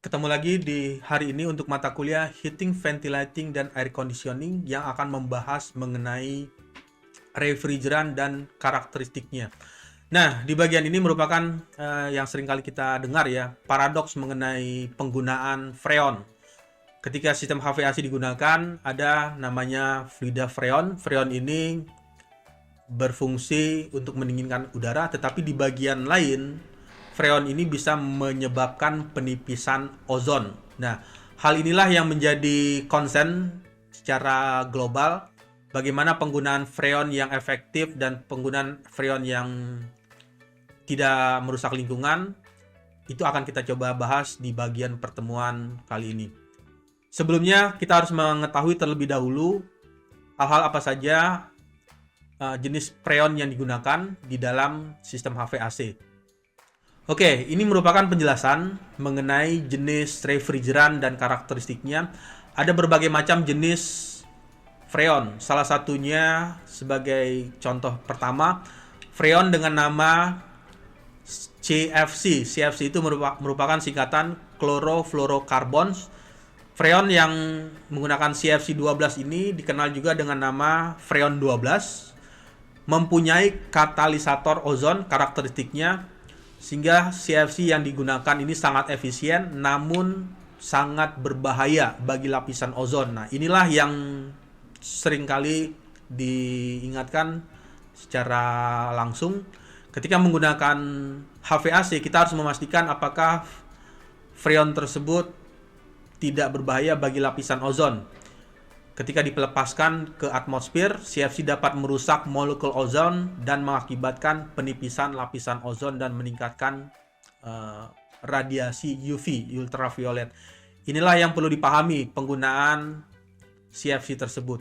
Ketemu lagi di hari ini untuk mata kuliah Heating, Ventilating, dan Air Conditioning yang akan membahas mengenai refrigeran dan karakteristiknya. Nah, di bagian ini merupakan yang sering kali kita dengar ya, paradoks mengenai penggunaan freon. Ketika sistem HVAC digunakan, ada namanya fluida freon. Freon ini berfungsi untuk mendinginkan udara, tetapi di bagian lain freon ini bisa menyebabkan penipisan ozon. Nah, hal inilah yang menjadi concern secara global, bagaimana penggunaan freon yang efektif dan penggunaan freon yang tidak merusak lingkungan. Itu akan kita coba bahas di bagian pertemuan kali ini. Sebelumnya kita harus mengetahui terlebih dahulu hal-hal apa saja jenis freon yang digunakan di dalam sistem HVAC. Oke, ini merupakan penjelasan mengenai jenis refrigeran dan karakteristiknya. Ada berbagai macam jenis freon. Salah satunya sebagai contoh pertama, freon dengan nama CFC. CFC itu merupakan singkatan chlorofluorocarbons. Freon yang menggunakan CFC 12 ini dikenal juga dengan nama freon 12. Mempunyai katalisator ozon karakteristiknya, sehingga CFC yang digunakan ini sangat efisien namun sangat berbahaya bagi lapisan ozon. Nah, inilah yang seringkali diingatkan secara langsung ketika menggunakan HVAC. Kita harus memastikan apakah freon tersebut tidak berbahaya bagi lapisan ozon. Ketika dilepaskan ke atmosfer, CFC dapat merusak molekul ozon dan mengakibatkan penipisan lapisan ozon dan meningkatkan radiasi UV, ultraviolet. Inilah yang perlu dipahami penggunaan CFC tersebut.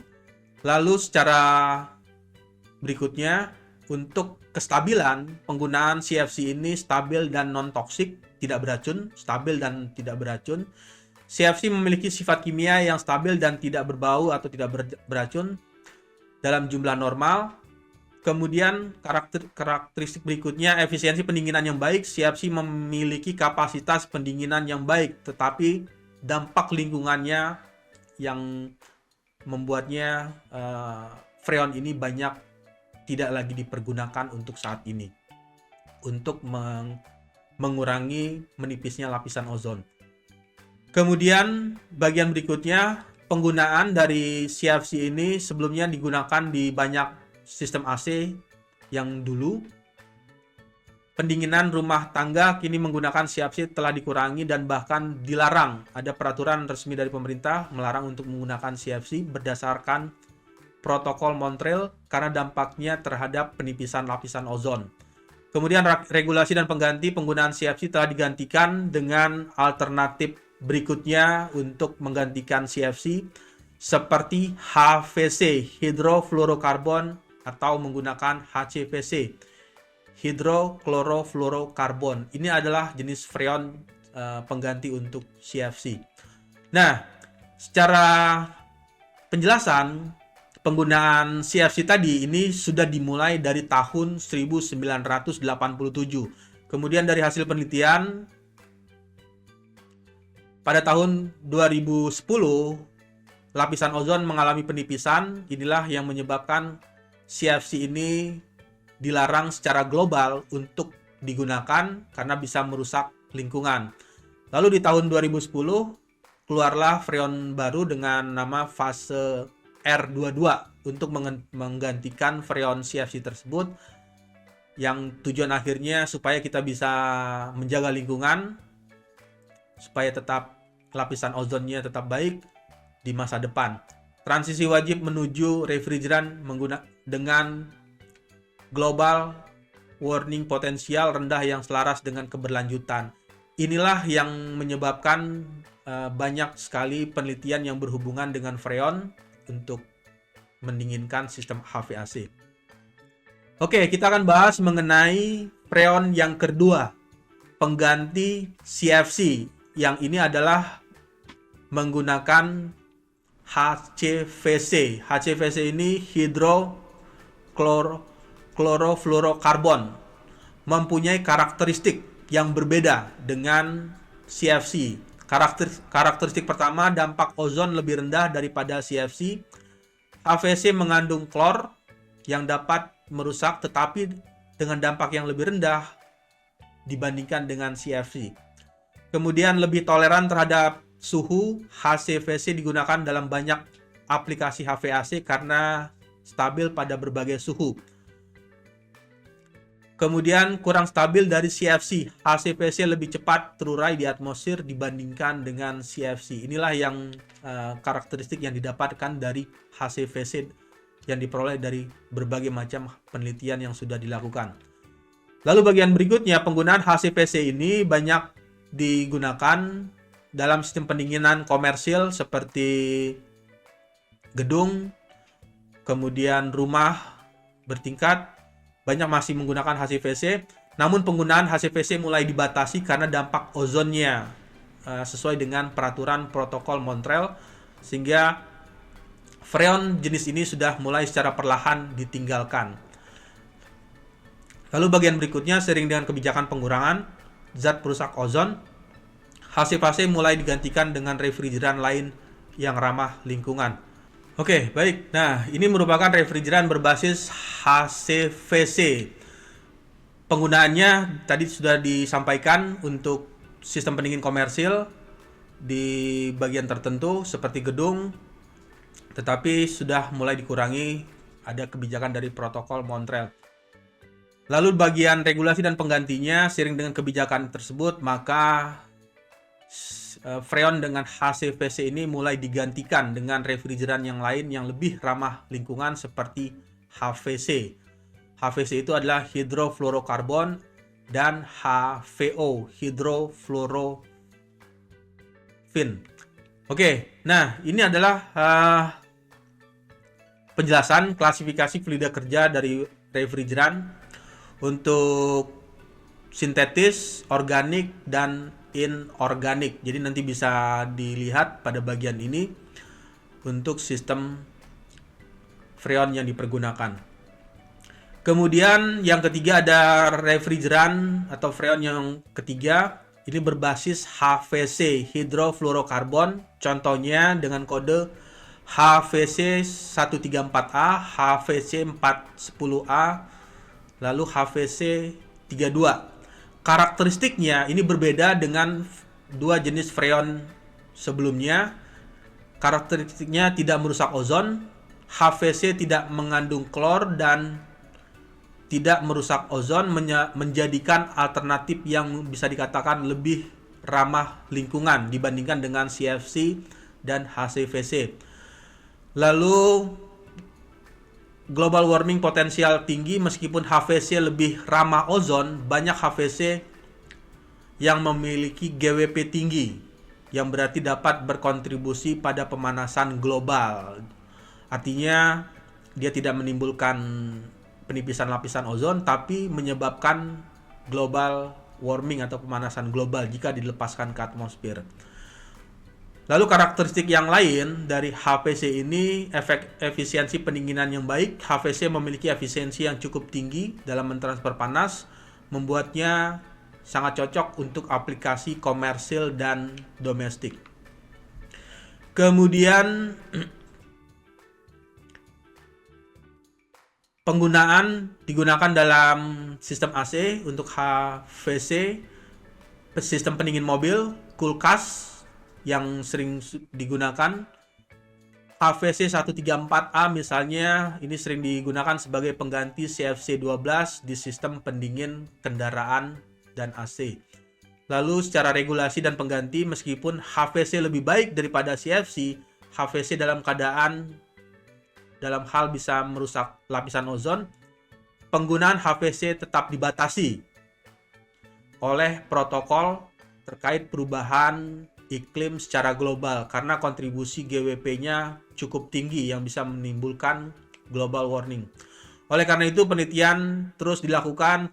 Lalu secara berikutnya, untuk kestabilan, penggunaan CFC ini stabil dan non-toksik, tidak beracun, stabil dan tidak beracun. CFC memiliki sifat kimia yang stabil dan tidak berbau atau tidak beracun dalam jumlah normal. Kemudian karakteristik berikutnya, efisiensi pendinginan yang baik. CFC memiliki kapasitas pendinginan yang baik, tetapi dampak lingkungannya yang membuatnya freon ini banyak tidak lagi dipergunakan untuk saat ini untuk mengurangi menipisnya lapisan ozon. Kemudian bagian berikutnya, penggunaan dari CFC ini sebelumnya digunakan di banyak sistem AC yang dulu. Pendinginan rumah tangga kini menggunakan CFC telah dikurangi dan bahkan dilarang. Ada peraturan resmi dari pemerintah melarang untuk menggunakan CFC berdasarkan protokol Montreal karena dampaknya terhadap penipisan lapisan ozon. Kemudian regulasi dan pengganti penggunaan CFC telah digantikan dengan alternatif berikutnya untuk menggantikan CFC seperti HVC, hydrofluorocarbon, atau menggunakan HCFC, hydrochlorofluorocarbon. Ini adalah jenis freon pengganti untuk CFC. Nah, secara penjelasan penggunaan CFC tadi ini sudah dimulai dari tahun 1987. Kemudian dari hasil penelitian pada tahun 2010, lapisan ozon mengalami penipisan. Inilah yang menyebabkan CFC ini dilarang secara global untuk digunakan karena bisa merusak lingkungan. Lalu di tahun 2010, keluarlah freon baru dengan nama fase R22 untuk menggantikan freon CFC tersebut, yang tujuan akhirnya supaya kita bisa menjaga lingkungan, supaya tetap lapisan ozonnya tetap baik di masa depan. Transisi wajib menuju refrigeran dengan global warning potensial rendah yang selaras dengan keberlanjutan. Inilah yang menyebabkan banyak sekali penelitian yang berhubungan dengan freon untuk mendinginkan sistem HVAC. Oke, kita akan bahas mengenai freon yang kedua, pengganti CFC. Yang ini adalah menggunakan HCFC. HCFC ini hydrochlorofluorocarbon, mempunyai karakteristik yang berbeda dengan CFC. Karakteristik pertama, dampak ozon lebih rendah daripada CFC. HVC mengandung klor yang dapat merusak tetapi dengan dampak yang lebih rendah dibandingkan dengan CFC. Kemudian lebih toleran terhadap suhu. HCVC digunakan dalam banyak aplikasi HVAC karena stabil pada berbagai suhu. Kemudian kurang stabil dari CFC. HCVC lebih cepat terurai di atmosfer dibandingkan dengan CFC. Inilah yang karakteristik yang didapatkan dari HCVC yang diperoleh dari berbagai macam penelitian yang sudah dilakukan. Lalu bagian berikutnya, penggunaan HCVC ini banyak digunakan dalam sistem pendinginan komersil seperti gedung, kemudian rumah bertingkat, banyak masih menggunakan HCVC. Namun penggunaan HCVC mulai dibatasi karena dampak ozonnya sesuai dengan peraturan protokol Montreal, sehingga freon jenis ini sudah mulai secara perlahan ditinggalkan. Lalu bagian berikutnya, seiring dengan kebijakan pengurangan zat perusak ozon, HCVC mulai digantikan dengan refrigeran lain yang ramah lingkungan. Oke, baik. Nah, ini merupakan refrigeran berbasis HCVC. Penggunaannya tadi sudah disampaikan untuk sistem pendingin komersil di bagian tertentu seperti gedung, tetapi sudah mulai dikurangi, ada kebijakan dari protokol Montreal. Lalu bagian regulasi dan penggantinya, seiring dengan kebijakan tersebut, maka freon dengan HCVC ini mulai digantikan dengan refrigeran yang lain yang lebih ramah lingkungan seperti HVC. HVC itu adalah hidrofluorokarbon dan HVO, hidrofluorofin. Oke, nah ini adalah penjelasan klasifikasi fluida kerja dari refrigeran untuk sintetis, organik, dan inorganik. Jadi nanti bisa dilihat pada bagian ini untuk sistem freon yang dipergunakan. Kemudian yang ketiga ada refrigeran atau freon yang ketiga, ini berbasis HVC, hidrofluorokarbon. Contohnya dengan kode HVC 134A, HVC 410A, lalu HVC 32. Karakteristiknya ini berbeda dengan dua jenis freon sebelumnya. Karakteristiknya tidak merusak ozon, HVC tidak mengandung klor dan tidak merusak ozon, menjadikan alternatif yang bisa dikatakan lebih ramah lingkungan dibandingkan dengan CFC dan HCVC. Lalu global warming potensial tinggi, meskipun HVC lebih ramah ozon, banyak HVC yang memiliki GWP tinggi, yang berarti dapat berkontribusi pada pemanasan global. Artinya dia tidak menimbulkan penipisan lapisan ozon, tapi menyebabkan global warming atau pemanasan global jika dilepaskan ke atmosfer. Lalu karakteristik yang lain dari HVC ini, efisiensi pendinginan yang baik. HVC memiliki efisiensi yang cukup tinggi dalam mentransfer panas, membuatnya sangat cocok untuk aplikasi komersil dan domestik. Kemudian penggunaan digunakan dalam sistem AC untuk HVC, sistem pendingin mobil, kulkas yang sering digunakan. HVC 134A misalnya, ini sering digunakan sebagai pengganti CFC 12 di sistem pendingin kendaraan dan AC. Lalu secara regulasi dan pengganti, meskipun HVC lebih baik daripada CFC, HVC dalam hal bisa merusak lapisan ozon, penggunaan HVC tetap dibatasi oleh protokol terkait perubahan iklim secara global karena kontribusi GWP-nya cukup tinggi yang bisa menimbulkan global warming. Oleh karena itu penelitian terus dilakukan,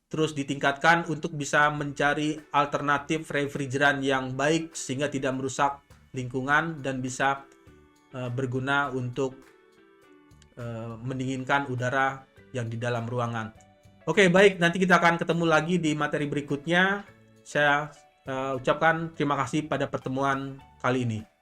terus ditingkatkan untuk bisa mencari alternatif refrigeran yang baik sehingga tidak merusak lingkungan dan bisa berguna untuk mendinginkan udara yang di dalam ruangan. Oke, baik, nanti kita akan ketemu lagi di materi berikutnya. Saya ucapkan terima kasih pada pertemuan kali ini.